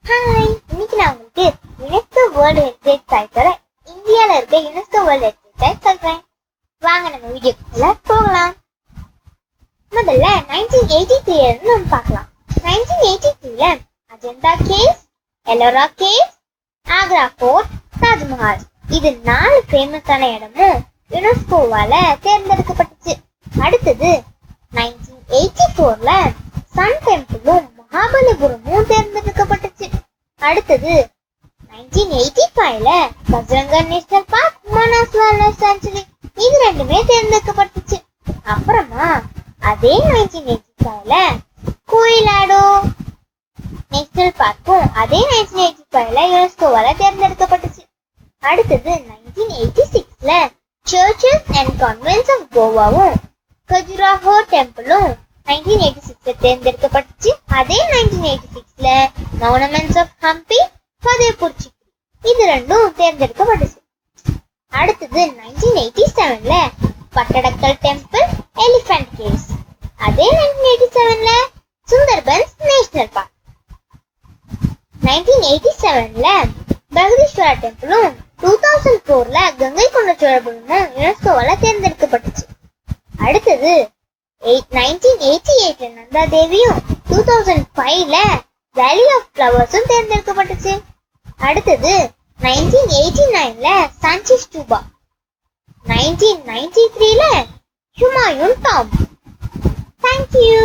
Hi, இன்னைக்கு நான் உங்களுக்கு யுனெஸ்கோ வேர்ல்டு ஹெரிட்டேஜ் சைட்டோட இந்தியால இருக்க யுனெஸ்கோ வேர்ல்டு ஹெரிட்டேஜ் சைட் சொல்றேன். வாங்க நம்ம வீடியோக்குள்ள போகலாம். முதல்ல 1983 இருந்து நம்ம பார்க்கலாம். 1983ல Ajanta caves, Ellora caves, Agra fort, Taj Mahal இது 4 ஃபேமஸான இடமும் யுனெஸ்கோவால தேர்ந்தெடுக்கப்பட்டுச்சு. அடுத்தது 1984ல சன் டெம்பிளும் மகாபலிபுரமும் தேர்ந்தெடுக்கப்பட்டுச்சு. அடுத்தது 1985ல Kaziranga national park, Manas wild sanctuary இது ரெண்டுமே தேர்ந்தெடுக்கப்பட்டுச்சு. அப்புறமா அதே 1985ல கோயிலாடோ நேஷனல் பார்க்கும் அதே 1985ல யுனெஸ்கோவால தேர்ந்தெடுக்கப்பட்டுச்சு. அடுத்தது 1986ல சர்ச்சஸ் அண்ட் கான்வென்ட்ஸ் ஆஃப் கோவாவும் கஜுராஹோ டெம்பிளும் 1986ல தேர்ந்தெடுக்கப்பட்டுச்சு. அதே 1986ல மானுமெண்ட்ஸ் ஆஃப் ஹம்பி, ஃபதேபூர் சிக்ரி இது ரெண்டும் தேர்ந்தெடுக்கப்பட்டுச்சு. அடுத்தது 1987ல பட்டடக்கல் டெம்பிள், எலிஃபண்ட் கேவ்ஸ் அதே 1987ல சுந்தர்பன்ஸ் நேஷனல் பார்க். 1987ல பகதீஸ்வரா டெம்பிளும் 2004ல கங்கை கொண்ட சோழபுரமும் யுனெஸ்கோவால தேர்ந்தெடுக்கப்பட்டுச்சு. அடுத்தது 1988ல நந்தா தேவியும் 2005ல வேலி ஆஃப் ஃப்ளவர்ஸும் தேர்ந்தெடுக்கப்பட்டுச்சு. அடுத்தது 1989ல சாஞ்சி ஸ்டூபா, 1993ல ஹுமாயூன் டாம்ப். தேங்க்யூ.